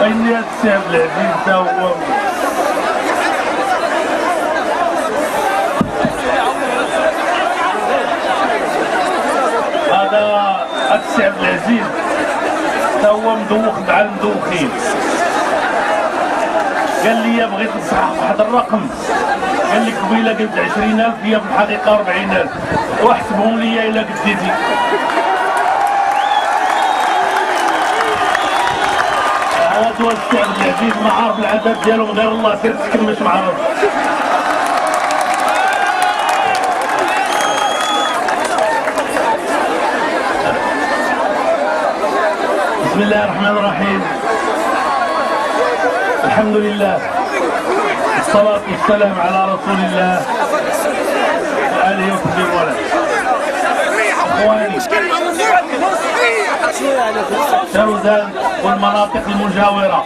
وإني هاد السي عبد العزيز تا هو هذا السي عبد العزيز تا هو مدوخ مع المدوخين. قال لي بغيت نصحح واحد الرقم، قال لي قبيله قلت 20,000 هي في الحقيقه 40,000 واحسبهم لي الا قديتي. هادو السي عبد العزيز ما عارف العدد ديالهم غير الله، سير تسكن باش ما عرف. بسم الله الرحمن الرحيم. الحمد لله والصلاة والسلام على رسول الله وآله وصحبه وله. إخواني ترودان والمناطق المجاورة،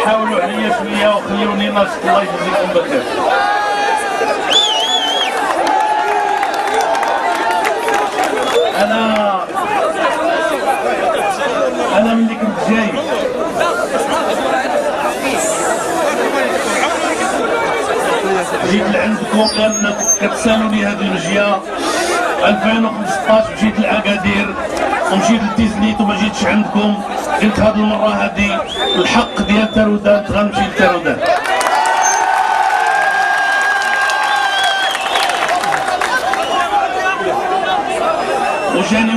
حاولوا عليا شوية وخلوني نشط، الله يجزيكم بخير. أنا ملي كنت جاي جيت لعندكم لأنكم كتسالوني هذه الجهة 2015 مشيت لأكادير ومشيت لتيزنيت وما جيتش عندكم. قلت هذه المرة هذه الحق ديال ترودان غنمشي لترودان. وجاني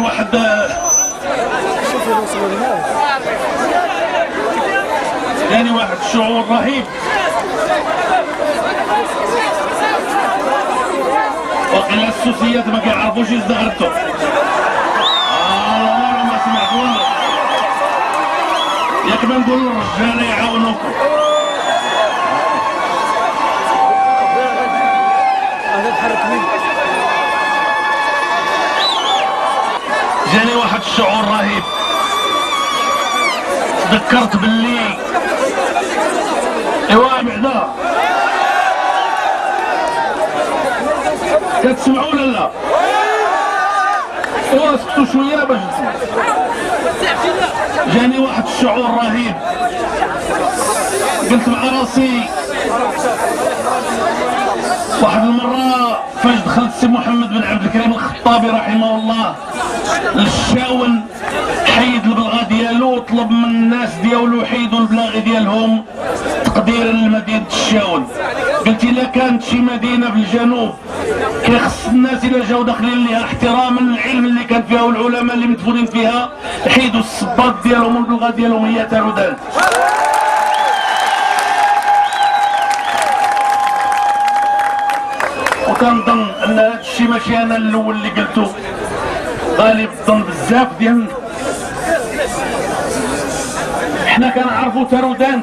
واحد الشعور رهيب، وقيلا السوسيات ما كيعرفوش يزدغرتو. ما سمعتونا ياك ما نقول الرجاله يعاونوكم. جاني واحد الشعور رهيب، تذكرت باللي ايوا بعدا كتسمعوا ولا لا؟ ايوا سكتوا شويه باش نسمع. جاني واحد الشعور رهيب، قلت مع راسي واحد المره فاش دخلت سي محمد بن عبد الكريم الخطابي رحمه الله للشاون، حيد البلغه ديالو وطلب من الناس ديالو يحيدوا البلاغي ديالهم تقديرا لمدينه الشاون. قلت الا كانت شي مدينه في الجنوب كيخص الناس الا جاو داخلين ليها احتراما للعلم اللي كان فيها والعلماء اللي مدفونين فيها، يحيدوا الصباط ديالهم والبلغه ديالهم هي ترودان. وكنظن ان هذا الشيء ماشي انا الاول اللي قلته، غالب الظن بزاف ديالنا حنا كنعرفوا ترودان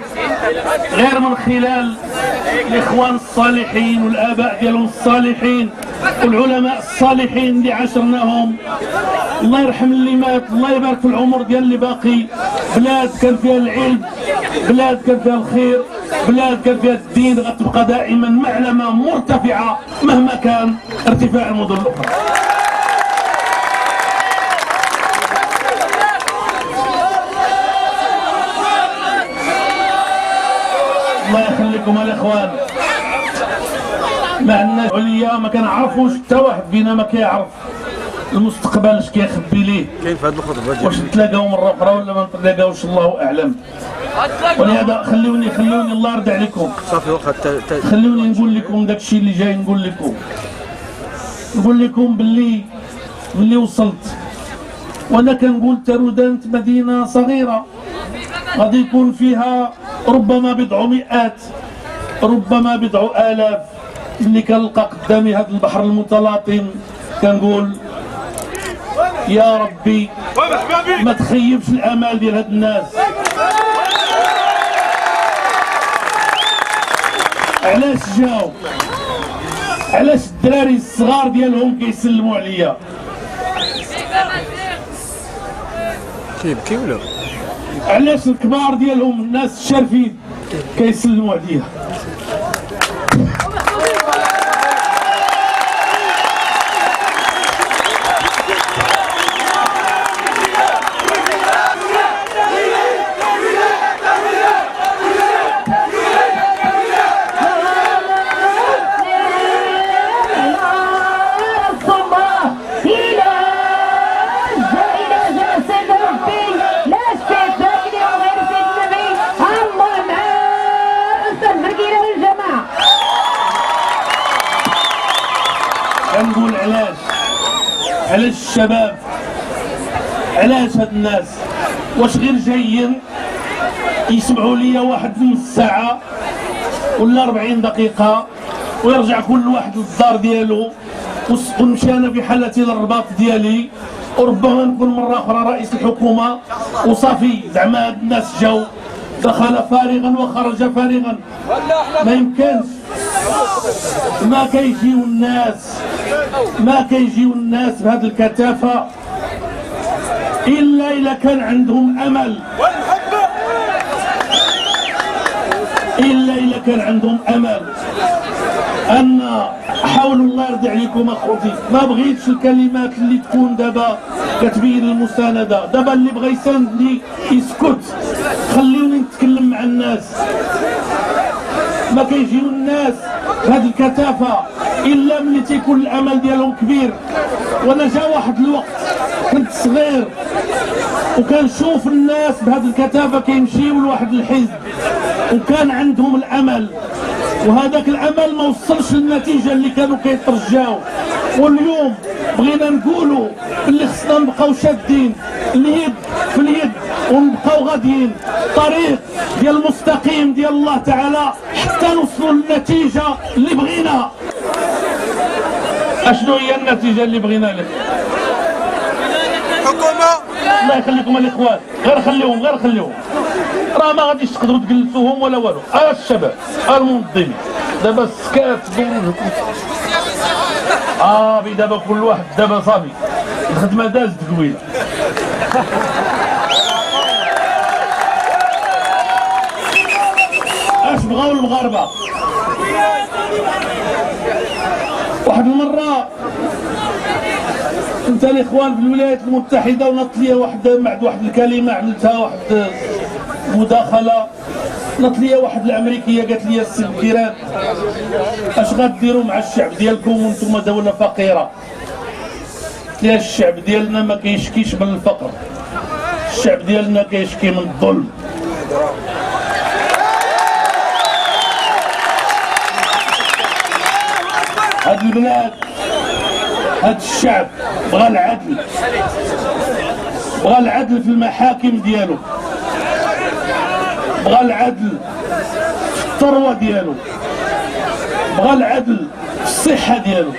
غير من خلال الاخوان الصالحين والاباء ديالهم الصالحين والعلماء الصالحين اللي عاشرناهم. الله يرحم اللي مات، الله يبارك في العمر ديال اللي باقي. بلاد كان فيها العلم، بلاد كان فيها الخير، بلاد كان فيها الدين، غتبقى دائما معلمه مرتفعه مهما كان ارتفاع المدن الاخرى. الله يخليكم الاخوان، ما عندناش عليا، ما كنعرفوش حتى واحد فينا ما كيعرف المستقبل اش كيخبي ليه. كاين في هذه الخطبه ديال واش نتلاقاو مره اخرى ولا ما نتلاقاوش الله اعلم. ولهذا خلوني الله يرضي عليكم، صافي واخا خلوني نقول لكم داك الشيء اللي جاي نقول لكم باللي وصلت. وانا كنقول ترودان مدينه صغيره غادي يكون فيها ربما بضع مئات ربما بضع آلاف. اللي كنلقى قدامي هذا البحر المتلاطم كنقول يا ربي ما تخيبش الامال ديال هاد الناس. علاش جاو؟ علاش الدراري الصغار ديالهم كيسلموا عليا؟ كيبكي ولا؟ علاش الكبار ديالهم الناس الشارفين كيسلموا عليا؟ الشباب علاش هاد الناس واش غير جايين يسمعوا لي واحد نص ساعة ولا 40 دقيقة ويرجع كل واحد للدار ديالو ونمشي انا في حالتي للرباط ديالي وربما نكون مرة أخرى رئيس الحكومة وصافي زعما هاد الناس جاو دخل فارغا وخرج فارغا؟ ما يمكنش. ما كيجيو الناس بهذه الكثافة إلا إذا كان عندهم أمل، أن حاولوا الله يرضي عليكم أخوتي. ما بغيتش الكلمات اللي تكون دابا كتبين المساندة. دابا اللي بغى يساندني يسكت، خليوني نتكلم مع الناس. ما كيجيو الناس بهذه الكثافة إلا ملي تيكون الأمل ديالهم كبير. وأنا جا واحد الوقت كنت صغير وكنشوف الناس بهذه الكثافة كيمشيو لواحد الحزب وكان عندهم الأمل، وهذاك الأمل ما وصلش للنتيجة اللي كانوا كيترجاو. واليوم بغينا نقولوا اللي خصنا نبقاو شادين اليد في اليد ونبقاو غاديين طريق ديال المستقيم ديال الله تعالى حتى نوصلوا للنتيجة اللي بغينا. اشنو هي النتيجة اللي بغينا لك؟ حكومة. الله يخليكم الاخوان، غير خليهم راه ما غاديش تقدروا تجلسوهم ولا والو. الشباب المنظمين دابا السكات دابا كل واحد دابا صافي الخدمه دازت قويله. اش بغاو المغاربه؟ واحد المره كنت الاخوان في الولايات المتحده ونط لي واحد الكلمه عملتها واحد مداخله، نط لي واحد الامريكيه قالت لي السي الكرام اش غديروا مع الشعب ديالكم وانتم دوله فقيره؟ قلت لها الشعب ديالنا ما كيشكيش من الفقر، الشعب ديالنا كيشكي من الظلم. هاد البلاد هاد الشعب بغى العدل في المحاكم ديالو، بغى العدل في الثروة ديالو، بغى العدل في الصحة ديالو،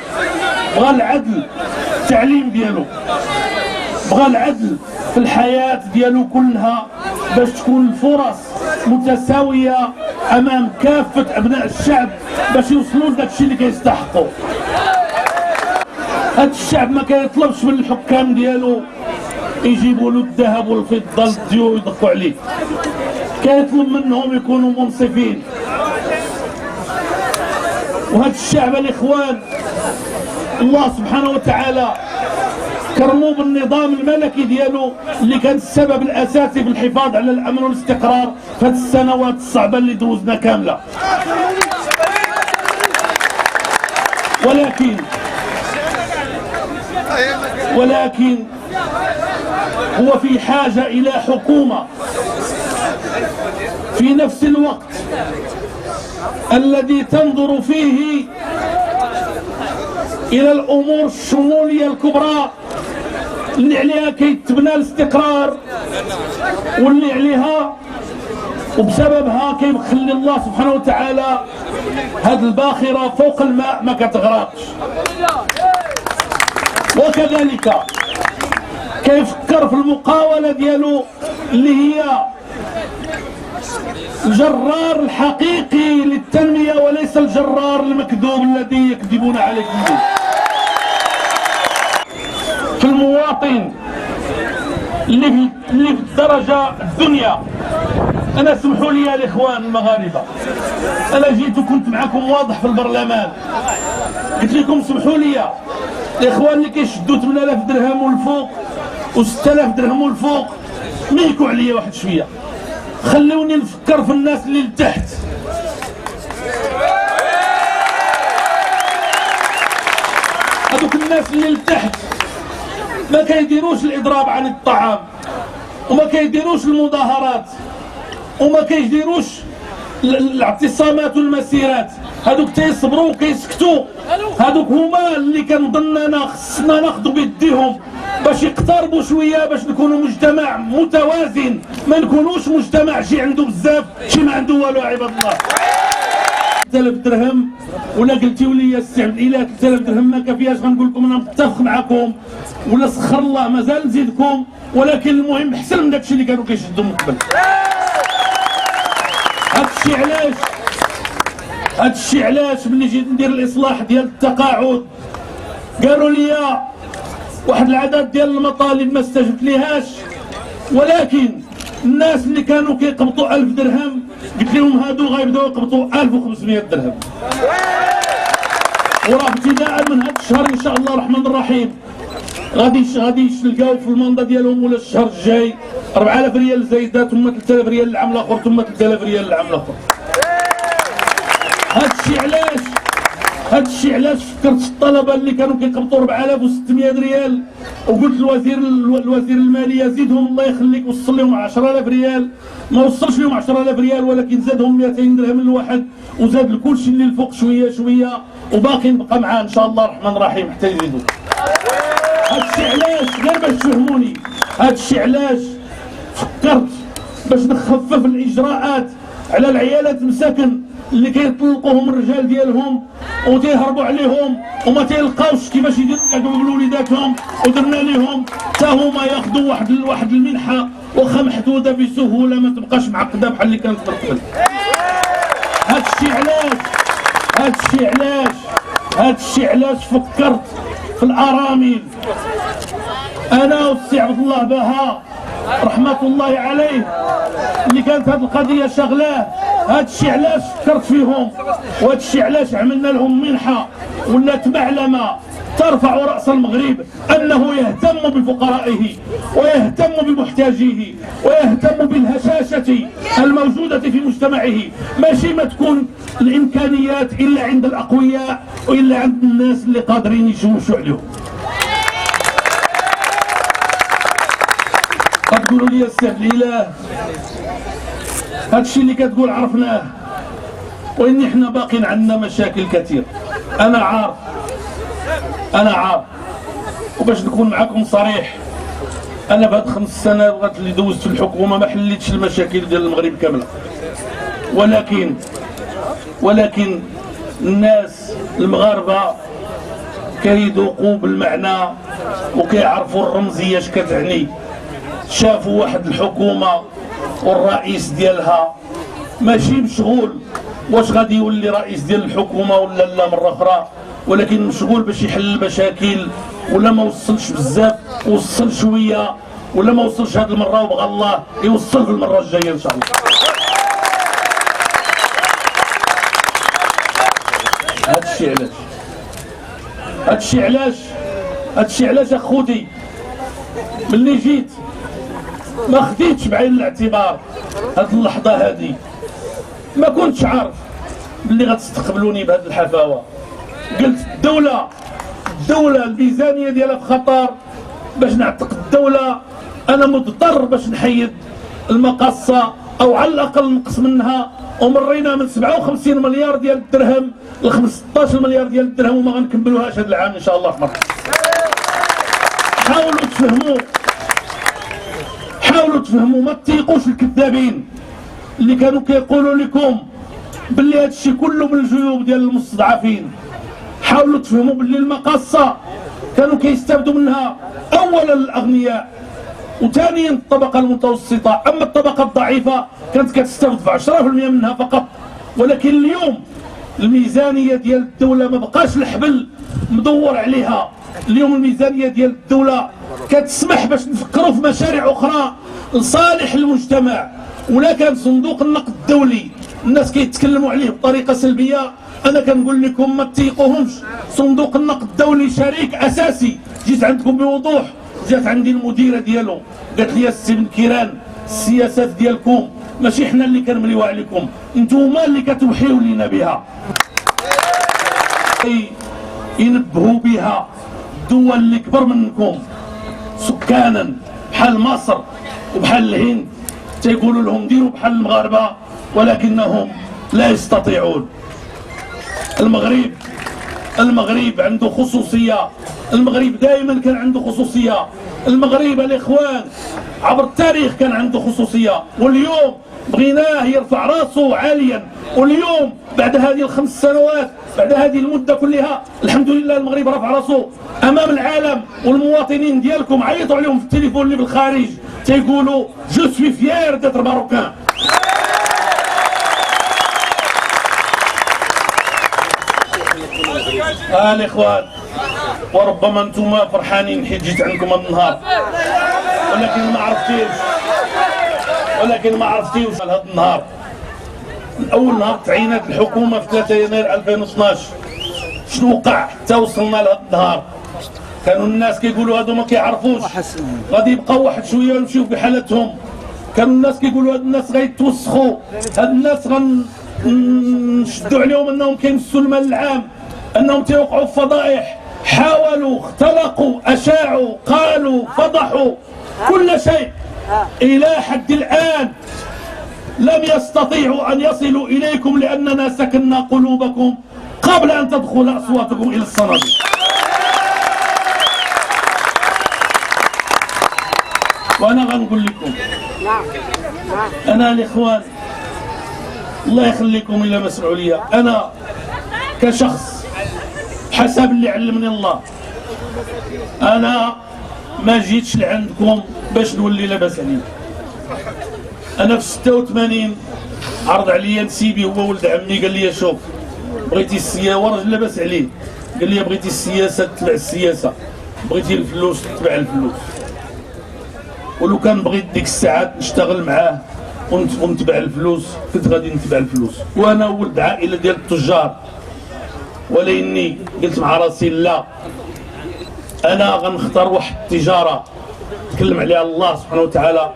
بغى العدل في التعليم ديالو، بغى العدل في الحياة ديالو كلها باش تكون الفرص متساوية أمام كافة أبناء الشعب باش يوصلوا لداك الشيء اللي كيستحقوا. هاد الشعب ما كيطلبش من الحكام ديالو يجيبوا له الذهب والفضة للديو ويدقوا عليه، كيطلب منهم يكونوا منصفين. وهذا الشعب الاخوان الله سبحانه وتعالى كرموه بالنظام الملكي ديالو اللي كان السبب الاساسي في الحفاظ على الامن والاستقرار في هذه السنوات الصعبه اللي دوزنا كامله. ولكن هو في حاجة إلى حكومة في نفس الوقت الذي تنظر فيه إلى الأمور الشمولية الكبرى اللي عليها كيتبنى الاستقرار واللي عليها وبسببها كيخلي الله سبحانه وتعالى هذه الباخرة فوق الماء ما كتغرقش. وكذلك كيفكر في المقاولة ديالو اللي هي الجرار الحقيقي للتنمية وليس الجرار المكذوب الذي يكذبون عليكم به. في المواطن اللي في الدرجة الدنيا، أنا سمحوا لي يا الإخوان المغاربة، أنا جيت وكنت معكم واضح في البرلمان قلت لكم سمحوا لي الإخوان اللي كيشدوا 8000 درهم والفوق و6000 درهم والفوق ميكوا عليا واحد شوية، خلوني نفكر في الناس اللي لتحت. هذوك الناس اللي لتحت ما كيديروش الإضراب عن الطعام وما كيديروش المظاهرات وما كيديروش الاعتصامات والمسيرات، هذوك تيصبروا وكيسكتوا. هذوك هما اللي كنظن انا خصنا ناخذوا بيديهم باش يقتربوا شويه، باش نكونوا مجتمع متوازن، ما نكونوش مجتمع شي عنده بزاف شي ما عنده والو. عباد الله 3000 درهم ولا قلتيو لي السي عبد الاله 3000 درهم ما كافياش، غنقول لكم انا متفق معكم ولا سخر الله مازال نزيدكم، ولكن المهم احسن من داكشي اللي كانوا كيشدوا من قبل. هادشي علاش ملي جيت ندير الاصلاح ديال التقاعد قالوا لي واحد العدد ديال المطالب ما استجبت ليهاش، ولكن الناس اللي كانوا كيقبطوا 1000 درهم قلت لهم هادو غيبداو يقبطوا 1500 درهم. وراه ابتداء من هذا الشهر ان شاء الله الرحمن الرحيم غادي تلقاو في المنطقه ديالهم ولا الشهر الجاي 4000 ريال زايده، ثم 3000 ريال العام الاخر، ثم 3000 ريال العام الاخر. هادشي علاش فكرت الطلبه اللي كانوا كيقبطوا 4600 ريال وقلت الوزير الماليه زيدهم الله يخليك، وصل لهم 10000 ريال. ما وصلش لهم 10000 ريال ولكن زادهم 200 درهم للواحد، وزاد لكلشي اللي الفوق شويه شويه، وباقي نبقى معاه ان شاء الله الرحمن الرحيم حتى يزيدوا. هادشي علاش غير باش تفهموني، هادشي علاش فكرت باش نخفف الاجراءات على العيالات المساكن اللي كيطلقوهم الرجال ديالهم وتيهربوا عليهم وما تيلقاوش كيفاش يديروا بوليداتهم، ودرنا لهم حتى هما ياخذوا واحد المنحه واخا محدوده بسهوله ما تبقاش معقده بحال اللي كانت من قبل. هادشي علاش فكرت في الارامل. انا والسي عبد الله باها رحمه الله عليه اللي كانت هذه القضيه شغلاه، هادشي علاش فكرت فيهم، وهادشي علاش عملنا لهم منحه ولات معلمه ترفع راس المغرب انه يهتم بفقرائه ويهتم بمحتاجيه ويهتم بالهشاشه الموجوده في مجتمعه، ماشي ما تكون الامكانيات الا عند الاقوياء والا عند الناس اللي قادرين يشوشوا عليهم. كتقولوا لي السي عبد الاله هادشي اللي كتقول عرفناه، وإن احنا باقين عندنا مشاكل كثير. أنا عارف، وباش نكون معكم صريح، أنا بهاد 5 سنوات اللي دوزت في الحكومة ما حليتش المشاكل ديال المغرب كاملة، ولكن الناس المغاربة كيذوقوا بالمعنى وكيعرفوا الرمزية اش كتعني. شافوا واحد الحكومة والرئيس ديالها ماشي مشغول واش غادي يولي رئيس ديال الحكومه ولا لا مره اخرى، ولكن مشغول باش يحل المشاكل، ولا ما وصلش بزاف وصل شويه، ولا ما وصلش هذه المره وبغى الله يوصل في المره الجايه ان شاء الله. هادشي علاش اخوتي ملي جيت ما خديتش بعين الاعتبار هاد اللحظه هادي، ما كنتش عارف باللي غتستقبلوني بهاد الحفاوه. قلت الدوله الميزانيه ديالها في خطر، باش نعتق الدوله انا مضطر باش نحيد المقاصه او على الاقل نقص منها، ومرينا من 57 مليار ديال الدرهم ل 15 مليار ديال الدرهم وما غنكملوهاش هاد العام ان شاء الله. حاولوا تفهموا ما تطيقوش الكذابين اللي كانوا كيقولوا لكم باللي هادشي كله من الجيوب ديال المستضعفين. حاولوا تفهموا باللي المقاصه كانوا كيستافدوا منها اولا الاغنياء وثانيا الطبقه المتوسطه، اما الطبقه الضعيفه كانت كتستافد في 10% منها فقط. ولكن اليوم الميزانيه ديال الدوله ما بقاش الحبل مدور عليها، اليوم الميزانيه ديال الدوله كتسمح باش نفكروا في مشاريع اخرى لصالح المجتمع. ولا كان صندوق النقد الدولي الناس كيتكلموا عليه بطريقه سلبيه، انا كنقول لكم ما تيقوهمش. صندوق النقد الدولي شريك اساسي. جيت عندكم بوضوح، جات عندي المديره ديالو قالت لي السي بن كيران السياسات ديالكم ماشي حنا اللي كنمليوها عليكم، نتوما اللي كتوحيو لينا بها. ينبهوا بها الدول اللي كبر منكم سكانا بحال مصر وبحال الهند، تيقولوا لهم ديروا بحال المغاربه ولكنهم لا يستطيعون. المغرب عنده خصوصيه المغرب دائما كان عنده خصوصية. المغرب الاخوان عبر التاريخ كان عنده خصوصية، واليوم بغيناه يرفع راسه عاليا. واليوم بعد هذه الخمس سنوات، بعد هذه المدة كلها، الحمد لله المغرب رفع راسه امام العالم. والمواطنين ديالكم عيطوا عليهم في التليفون اللي بالخارج تيقولوا جو سوي فيير ديتر ماروكان. الاخوان، وربما انتم فرحانين حيت جيت عندكم هذا النهار، ولكن ما عرفتيوش هذا النهار. من اول نهار تعينات الحكومه في 3 يناير 2012 شنو وقع حتى وصلنا لهذا النهار؟ كانوا الناس كيقولوا هادو ما كيعرفوش، غادي يبقاو واحد شويه ويمشيو في حالتهم. كانوا الناس كيقولوا هاد الناس غيتوسخوا، هاد الناس غنشدوا عليهم انهم كيمسوا المال العام، انهم تيوقعوا في فضائح. حاولوا، اختلقوا، اشاعوا، قالوا، فضحوا كل شيء. الى حد الان لم يستطيعوا ان يصلوا اليكم لاننا سكننا قلوبكم قبل ان تدخل اصواتكم الى الصناديق. وانا غنقول لكم، انا الاخوان الله يخليكم الى مسؤوليه، انا كشخص حسب اللي علمني الله، انا ما جيتش لعندكم باش نولي لاباس عليا. انا في 86 عرض عليا نسيبي هو ولد عمي، قال لي شوف بغيتي السياسه وراجل لاباس عليه، قال لي بغيتي السياسه تتبع السياسه، بغيتي الفلوس تتبع الفلوس. ولو كان بغيت ديك الساعات نشتغل معاه ونتبع الفلوس كنت غادي نتبع الفلوس. وانا ولد عائله ديال التجار، ولاني قلت مع راسي لا، انا غنختار واحد التجاره تكلم عليها الله سبحانه وتعالى،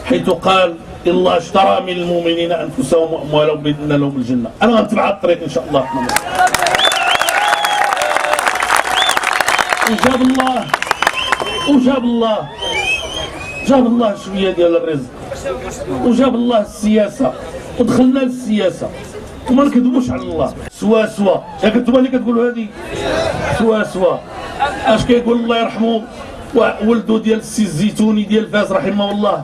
حيث قال إن الله اشترى من المؤمنين انفسهم واموالهم بان لهم الجنه. انا غنتبع الطريق ان شاء الله الرحمن الرحيم. جاب الله شويه ديال الرزق، وجاب الله السياسه، ودخلنا للسياسه وما نكذبوش على الله. سوا ياك انتم اللي كتقولوا هذه سوا. اش كيقول الله يرحمه ولده ديال السي الزيتوني ديال فاس رحمه الله،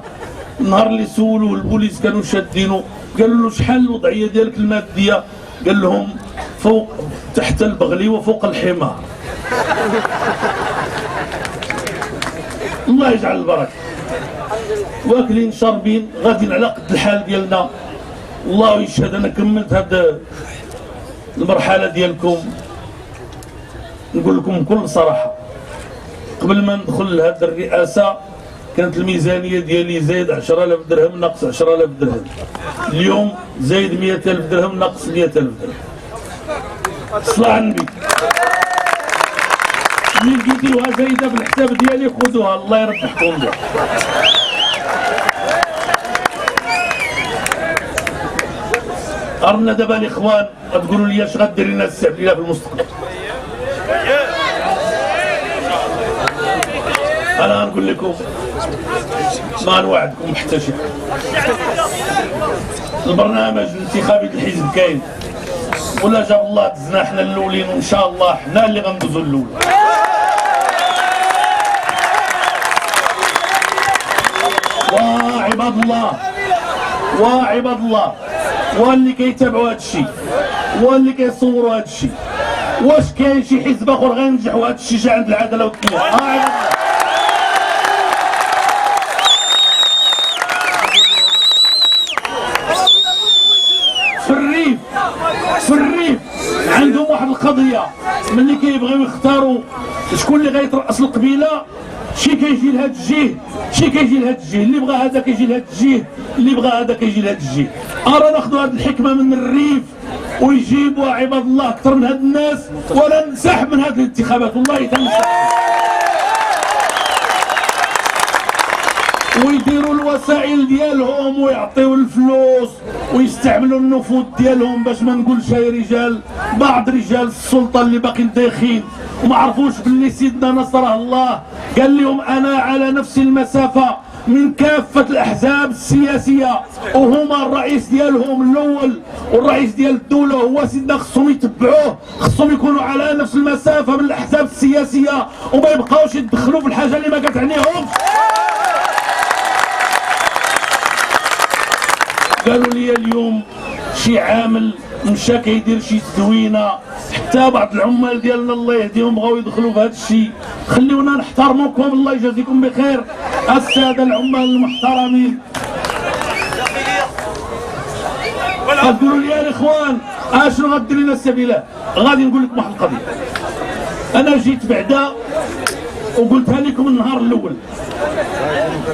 النهار اللي سولوه البوليس كانوا شادينه قالوا له شحال الوضعيه ديالك الماديه؟ قال لهم فوق تحت البغلي وفوق الحمار. الله يجعل البركه. واكلين شاربين غاديين على قد الحال ديالنا. الله يشهد انا كملت هاد المرحله ديالكم. نقول لكم بكل صراحه، قبل ما ندخل لهاد الرئاسه كانت الميزانيه ديالي زايد 10000 درهم ناقص 10000 درهم. اليوم زايد 100000 درهم ناقص 100000 درهم. صلاة على النبي. اللي لقيتيوها زايده بالحساب ديالي خذوها، الله يرد حكم بها. أرنا دابا الاخوان غتقولوا لي اش غدير لنا السعوديه في المستقبل. انا غنقول لكم ما نوعدكم حتى شي البرنامج الانتخابي الحزب كاين، ولا جاب الله دزنا حنا الاولين، وان شاء الله حنا اللي غندوزو الاول. وعباد الله واللي كيتابعوا هذا الشيء واللي كيصوروا هذا الشيء، واش كاين شي حزب اخر غينجح وهذا الشيء جا عند العداله والتنميه؟ في الريف عندهم واحد القضيه، ملي كيبغيو يختاروا شكون اللي غيترأس القبيله، شي كيجي لهاد الجهه، شي كيجي لهاد الجهه، اللي بغى هذا كيجي لهاد الجهه، اللي بغى هذا كيجي لهاد الجهه. ارى ناخذوا هاد الحكمه من الريف ويجيبوا عباد الله اكثر من هاد الناس، ولا ننسحب من هاد الانتخابات، والله تنسحب. ويديروا الوسائل ديالهم ويعطيو الفلوس ويستعملوا النفوذ ديالهم باش ما نقولش هاي رجال، بعض رجال السلطه اللي باقيين دايخين وما عرفوش باللي سيدنا نصره الله قال لهم انا على نفس المسافه من كافة الأحزاب السياسية، وهما الرئيس ديالهم الأول والرئيس ديال الدولة هو سيدنا، خصهم يتبعوه، خصهم يكونوا على نفس المسافة من الأحزاب السياسية وما يبقاوش يتدخلوا في الحاجة اللي ما كتعنيهمش. قالوا لي اليوم شي عامل مشى كيدير شي تدوينه، حتى بعض العمال ديالنا الله يهديهم بغاو يدخلوا في هذا الشيء. خليونا نحترموكم، الله يجازيكم بخير الساده العمال المحترمين. غتقولوا لي يا الاخوان اشنو غدير لنا السبيله؟ غادي نقول لكم واحد القضيه. انا جيت بعدا وقلتها لكم النهار الاول،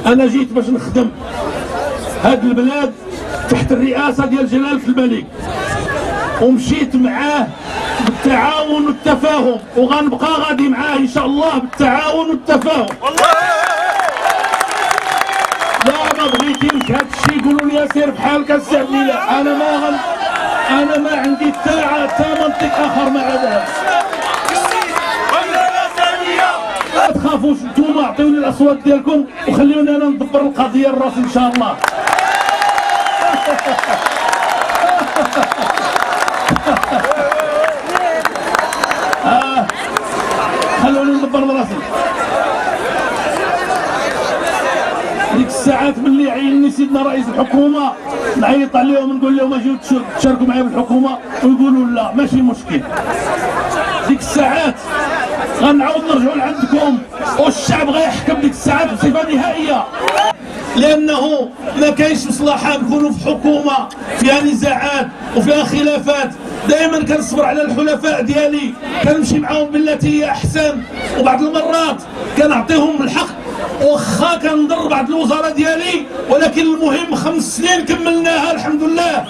انا جيت باش نخدم هاد البلاد تحت الرئاسه ديال جلاله الملك، ومشيت معاه بالتعاون والتفاهم، وغنبقى غادي معاه ان شاء الله بالتعاون والتفاهم. لا ما بغيتيش هاد الشيء قولوا لي سير بحالك السي عبديله، انا ما عندي حتى منطق اخر مع هذا. ما تخافوش نتوما، عطيوني الاصوات ديالكم وخليوني انا ندبر القضيه الراس ان شاء الله. خلوني ندبر راسي. ديك الساعات ملي عيني سيدنا رئيس الحكومه نعيط عليهم نقول لهم اجيو تشاركوا معايا بالحكومه، ويقولوا لا ماشي مشكل. ديك الساعات غنعاود نرجعوا لعندكم والشعب غيحكم ديك الساعات بصفه نهائيه، لانه ما كاينش مصلحه نكونوا في حكومه فيها نزاعات وفيها خلافات. دائما كنصبر على الحلفاء ديالي، كنمشي معاهم بالتي هي احسن، وبعض المرات كنعطيهم الحق واخا كنضر بعض الوزراء ديالي، ولكن المهم 5 سنين كملناها الحمد لله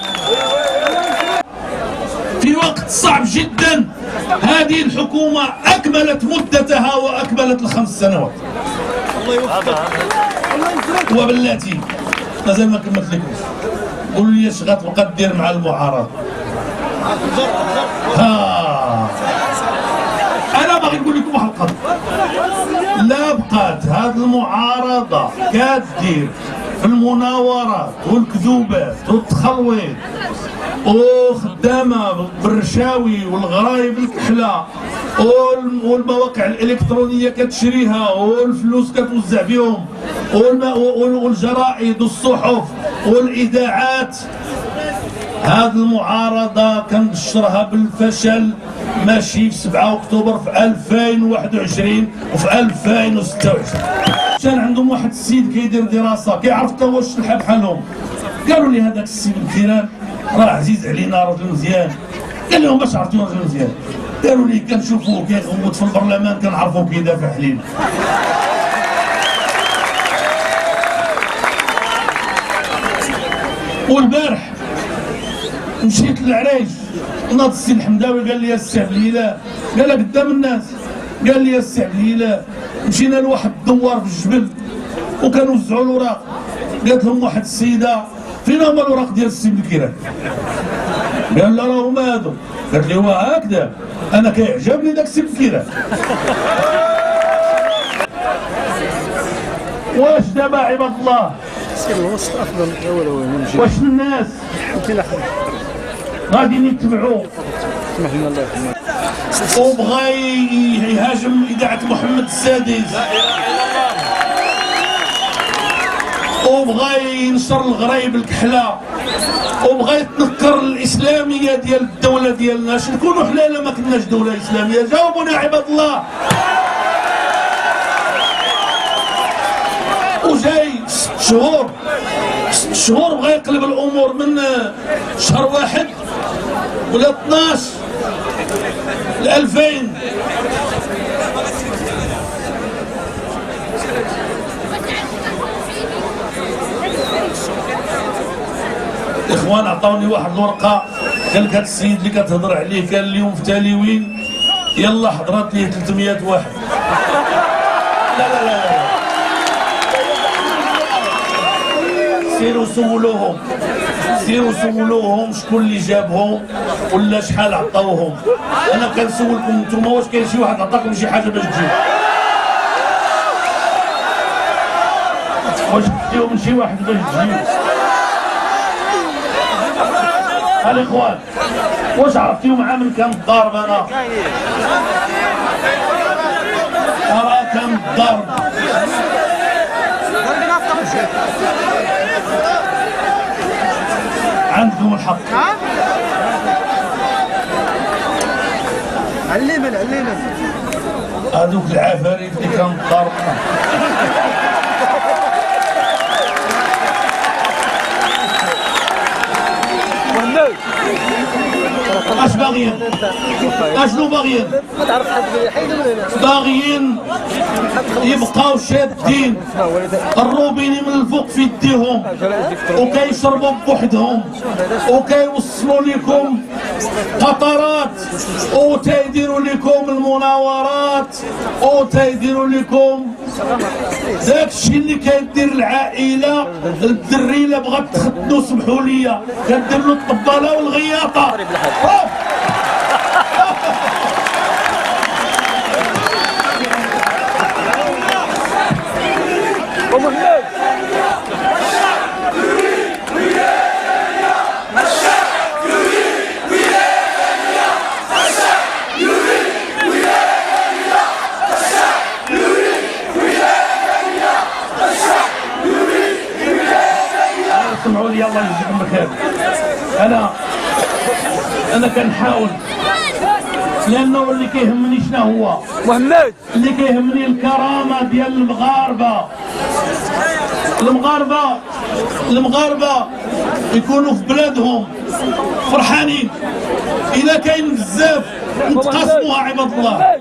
في وقت صعب جدا. هذه الحكومه اكملت مدتها واكملت ال5 سنوات. وبالتي مازال ما كملت لكم، قولوا لي اش غتبقى دير مع المعارضه؟ انا باغي نقول لكم واحد القضيه، لا بقات هذه المعارضه كدير في المناورات والكذوبات والتخلويط وخدامه بالرشاوي والغرايب الكحله والمواقع الالكترونيه كتشريها والفلوس كتوزع فيهم والجرائد والصحف والاذاعات. هذه المعارضه كنبشرها بالفشل، ماشي في 7 اكتوبر، في 2021 وفي 2026. كان عندهم واحد السيد كيدير دراسه كيعرف حتى هو الشلحه بحالهم، قالوا لي هذاك السيد الكيران راه عزيز علينا رجل مزيان. قال لهم باش عرفتوا رجل مزيان؟ قالوا لي كنشوفوه كيغوت في البرلمان كنعرفوه كيدافع علينا. والبارح مشيت للعريش ناض السي الحمداوي قال لي يا السي عبديله، قالها قدام الناس، قال لي يا السي عبديله مشينا لواحد الدوار في الجبل وكنوزعوا الاوراق، قالت لهم واحد السيده فين هما الاوراق ديال السي بكيران؟ قال لها راه هما هادو. قالت لي هو هكذا انا كيعجبني داك السي بكيران. واش دابا عباد الله واش الناس غادي يتبعوا وبغى يهاجم اذاعه محمد السادس وبغى ينشر الغرايب الكحله وبغى يتنكر الاسلاميه ديال الدوله ديالنا؟ اش نكونوا حلاله ما كناش دوله اسلاميه؟ جاوبونا عباد الله. وجاي 6 شهور بغى يقلب الامور من شهر 1 ولا 12 ل 2000. الاخوان عطاوني واحد الورقه، قال لك هذا السيد اللي كتهضر عليه كان اليوم في تاليوين يلا حضرت ليه 300 واحد. لا لا لا لا، سيروا سولوهم شكون اللي جابهم ولا شحال عطاوهم. انا كنسولكم نتوما واش كاين شي واحد عطاكم شي حاجه باش تجيو؟ واش بديو من شي واحد باش تجيو؟ الاخوان واش عرفتيو مع من كان الضارب؟ انا كان الضارب عندكم الحق. علمنا هذوك العفاريت اللي كانوا الضارب اش باغيين؟ اشنو باغيين؟ باغيين يبقاو شادين الروبيني من الفوق في يديهم وكيشربوا بوحدهم وكيوصلوا لكم قطرات وتيديروا لكم المناورات وتيديروا لكم داك الشيء اللي كيدير العائله. الدري الا بغات تخدو سمحوا لي كدير له الطباله والغياطه. اسمعوا لي الله يجزيكم بخير. انا كنحاول لانه اللي كيهمني شنو هو محمد، اللي كيهمني الكرامه ديال المغاربه يكونوا في بلادهم فرحانين. الا كاين بزاف نتقاسموها عباد الله،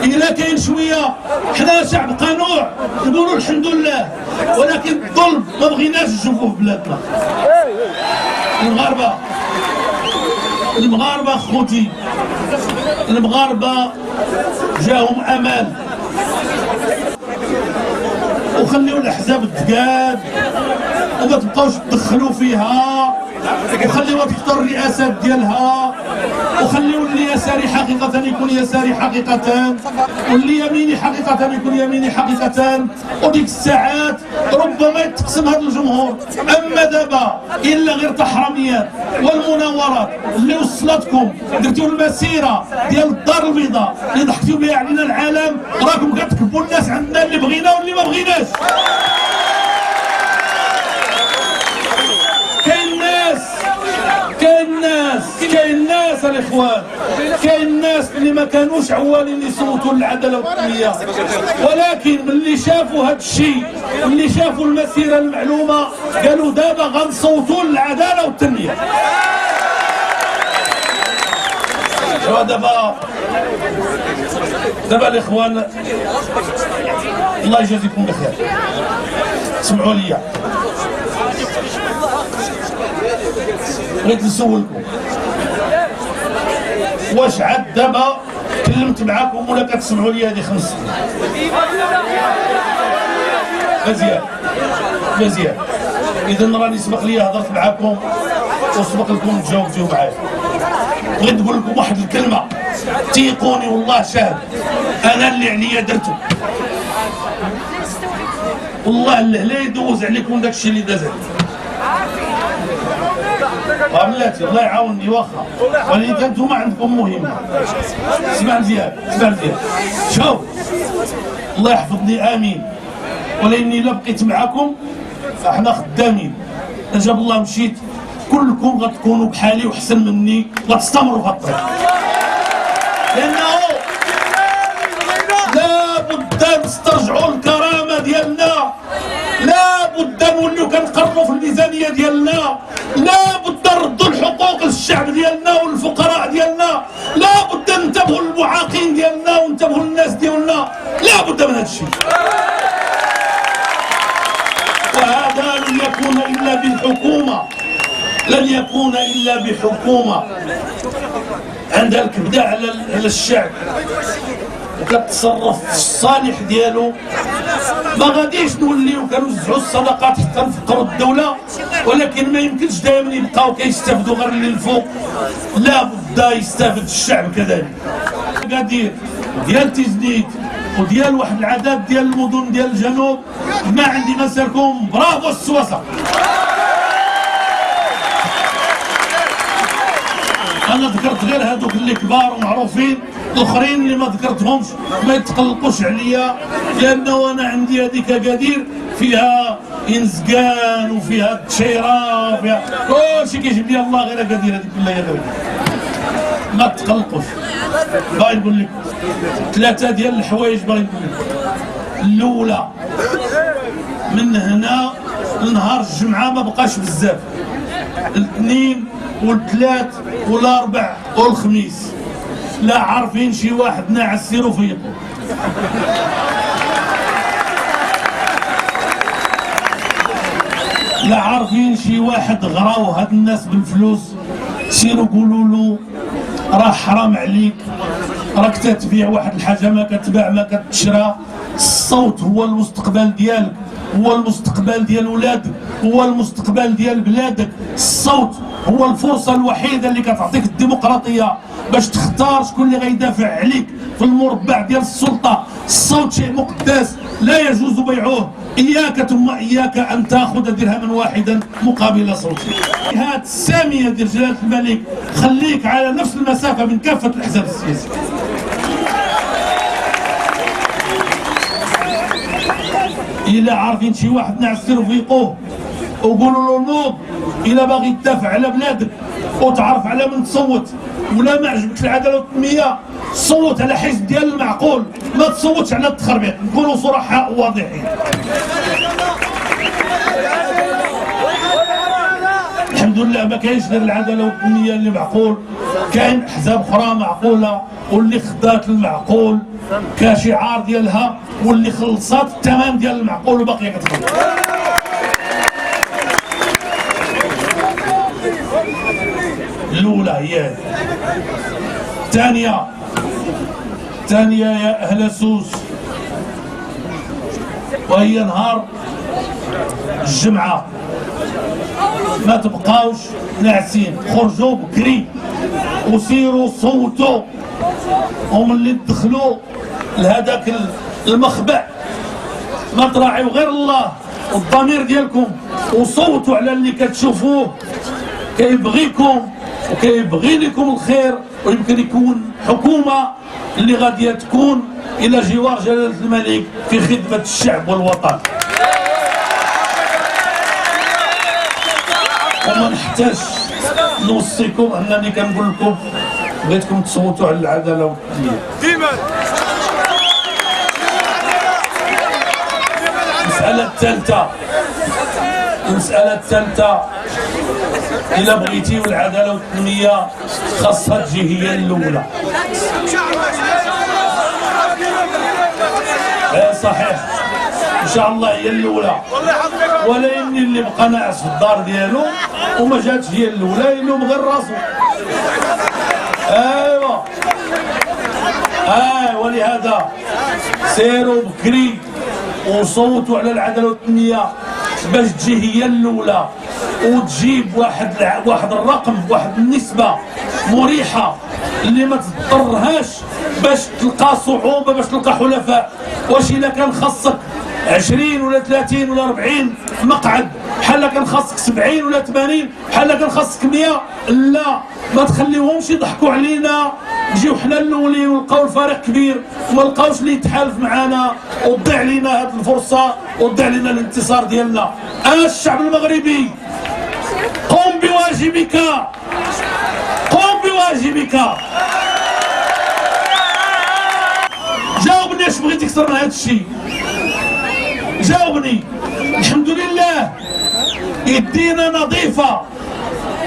الا كاين شويه حنا شعب قنوع نقولوا الحمد لله، ولكن الظلم ما بغيناش نشوفوه في بلادنا. المغاربه خوتي، المغاربه جاهم امان، وخليو الاحزاب تقاد وما تبقاوش تدخلوا فيها، وخليوها تختار الرئاسات ديالها، وخليو اللي يساري حقيقة يكون يساري حقيقة، واللي يميني حقيقة يكون يميني حقيقة. وديك الساعات ربما يتقسم هذا الجمهور. اما دابا الا غير تحرميات والمناورات اللي وصلتكم، درتوا المسيره ديال الدار البيضاء اللي ضحكتوا بها علينا العالم، راكم كتكبوا الناس عندنا اللي بغينا واللي ما بغيناش. كاين ناس الاخوان، كاين ناس اللي ما كانوش عوالين يصوتوا للعداله والتنميه، ولكن ملي شافوا هذا الشيء، ملي شافوا المسيره المعلومه، قالوا دابا غنصوتوا للعداله والتنميه. دابا الاخوان الله يجازيكم بخير، اسمعوا لي، بغيت نسولكم واش عاد دابا كلمت معاكم ولا كتسمعوا لي هذه 5 سنين؟ مزيان. اذا راني سبق لي هضرت معاكم وسبق لكم تجاوبتوا معايا. بغيت نقول لكم واحد الكلمه، تيقوني والله شاهد، انا اللي عليا درته، والله اللي لا يدوز عليكم داك الشيء اللي داز بلاتي الله يعاونني واخا، ولكن انتم عندكم مهمه. اسمع مزيان، شوف الله يحفظني امين، ولاني الا بقيت معاكم فاحنا خدامين. ان جاب الله مشيت كلكم غتكونوا بحالي وحسن مني وتستمروا في الطريق، لانه لا بد نسترجعوا الكرامه ديالنا، لا بد نوليو كنقروا في الميزانيه ديالنا، لا بد نردوا الحقوق للشعب ديالنا والفقراء ديالنا، لا بد ننتبهوا للمعاقين ديالنا وننتبهوا للناس ديالنا، لا بد من هذا الشيء. وهذا لن يكون الا بالحكومه، لن يكون الا بحكومه عندها الكبده على الشعب وكتصرف في الصالح ديالو. ما غاديش نوليو كنوزعوا الصدقات حتى نفقروا الدوله، ولكن ما يمكنش دائما يبقاو كيستافدوا غير اللي الفوق، لا بد يستافد الشعب كذلك. المقادير ديال تيزنيت وديال واحد العدد ديال المدن ديال الجنوب. ما عندي ما نسالكم، برافو السواسه. انا ذكرت غير هذوك اللي كبار ومعروفين، الاخرين اللي ما ذكرتهمش ما يتقلقوش عليا، لانه انا عندي هذيك اكادير فيها انزكان وفيها تشيره وفيها كلشي كيجيب لي الله، غير اكادير هذيك كلها يا غير ما تقلقوش. باغي نقول لكم 3 ديال الحوايج، باغي نقول لكم. الاولى، من هنا لنهار الجمعه ما بقاش بزاف، الاثنين والثلاث والاربع والخميس لا عارفين شي واحد ناعس سيرو فيقو. لا عارفين شي واحد غراو هاد الناس بالفلوس، سيرو قولوا له راه حرام عليك، راك تتبيع واحد الحاجه ما كتباع ما كتشرى. الصوت هو المستقبل ديالك، هو المستقبل ديال ولادك، هو المستقبل ديال بلادك. الصوت هو الفرصه الوحيده اللي كتعطيك الديمقراطيه باش تختار شكون اللي غيدافع عليك في المربع ديال السلطه. الصوت شيء مقدس لا يجوز بيعه. اياك ثم اياك ان تاخذ درهما واحدا مقابل صوتك. هات الساميه ديال جلاله الملك، خليك على نفس المسافه من كافه الاحزاب السياسيه. إلا عارفين شي واحد ناعس سيرو فيقوه وقولوا له نوض. إلا باغي تدافع على بلادك وتعرف على من تصوت، ولا ما عجبكش العداله والتنميه، صوت على حزب ديال المعقول، ما تصوتش على التخربيق. نكونوا صرحاء وواضحين. الحمد لله ما كاينش غير العداله والتنميه اللي معقول، كاين احزاب اخرى معقوله واللي خدات المعقول كشعار ديالها، واللي خلصات الثمن ديال المعقول وباقيه كتخلص. الاولى هي الثانيه يا اهل سوس، وهي نهار الجمعه ما تبقاوش ناعسين، خرجوا بكري وسيروا صوتوا. وملي تدخلوا لهذاك المخبأ ما تراعيو غير الله والضمير ديالكم، وصوتوا على اللي كتشوفوه كيبغيكم وكيبغي لكم الخير، ويمكن يكون حكومه اللي غاديه تكون الى جوار جلاله الملك في خدمه الشعب والوطن. وما نحتاج نوصيكم انني كنقول لكم بغيتكم تصوتوا على العداله والتنميه. المسألة الثالثة إلا بغيتيو العدالة والتنمية خاصها تجي هي الأولى. صحيح إن شاء الله هي الأولى، ولا إني اللي بقى ناعس في الدار ديالو وما جاتش هي الأولى يلوم غير راسو. أيوا ولهذا سيروا بكري وصوتوا على العداله والتنميه باش تجي هي الاولى، وتجيب واحد الرقم، واحد النسبه مريحه اللي ما تضطرهاش باش تلقى صعوبه باش تلقى حلفاء. واش الا كان خاصك 20 ولا 30 ولا 40 مقعد، بحال كان خاصك 70 ولا 80، بحال كان خاصك 100، لا ما تخليوهمش يضحكوا علينا، نجيو حنا الاولين ونلقاو الفريق كبير وما نلقاوش اللي يتحالف معنا وتضيع لينا هذه الفرصه وتضيع لنا الانتصار ديالنا. الشعب المغربي قم بواجبك، قم بواجبك. جاوبني اش بغيتي اكثر من هذا الشيء، جاوبني. الحمد لله يدينا نظيفه،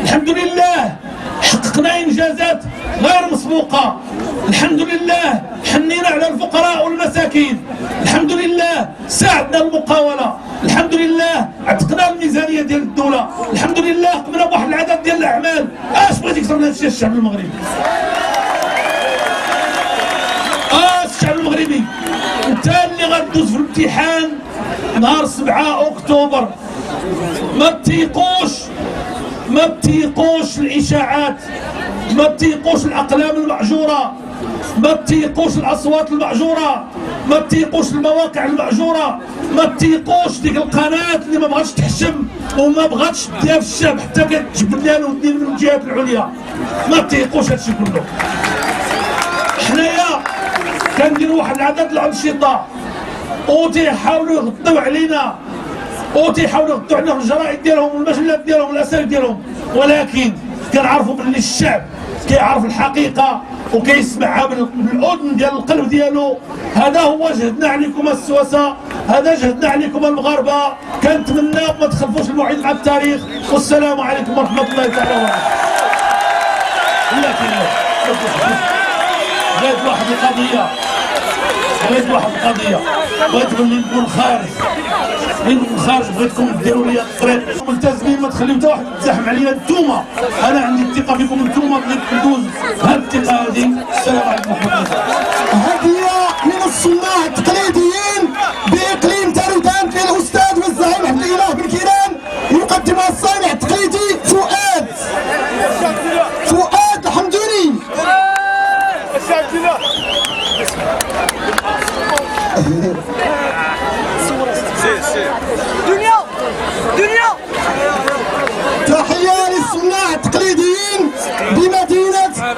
الحمد لله حققنا انجازات غير مسبوقه، الحمد لله حنينا على الفقراء والمساكين، الحمد لله ساعدنا المقاوله، الحمد لله عتقنا الميزانيه ديال الدوله، الحمد لله قمنا بواحد العدد ديال الاعمال. اش بغيتي اكثر من هذا الشيء الشعب المغربي؟ الشعب المغربي انت اللي غدوز في الامتحان نهار 7 اكتوبر. ما تيقوش الاشاعات، ما تيقوش الاقلام المأجوره، ما تيقوش الاصوات المأجوره، ما تيقوش المواقع المأجوره، ما تيقوش ديك القناه اللي ما بغاتش تحشم وما بغاتش ديها في الشعب حتى كتجبد له ودير من الجهات العليا. ما تيقوش هادشي كله. حنايا كنديروا واحد العدد الانشطه وتيحاولوا يغطيو علينا وتيحاولوا يغطيو علينا في الجرائد ديالهم والمجلات ديالهم والاساليب ديالهم، ولكن كنعرفوا بلي الشعب كيعرف الحقيقه وكيسمعها بالاذن ديال القلب ديالو. هذا هو جهدنا عليكم السواسه، هذا جهدنا عليكم المغاربه. كنتمنى ما تخلفوش الموعد مع التاريخ، والسلام عليكم ورحمه الله تعالى وبركاته. غير واحد القضيه، بغيت نكون خارج، بغيتكم ديروا لي الطريق ملتزمين، ما تخليو حتى واحد يتزاحم عليا. نتوما انا عندي الثقه فيكم، نتوما اللي ندوز هذه الثقه هذه. السلام عليكم ورحمه الله. هديه من الصناع التقليديين باقليم تارودان للاستاذ والزعيم عبد الاله بن كيران، يقدمها الصانع التقليدي فؤاد الحمدوني. تحية للصناع التقليديين بمدينة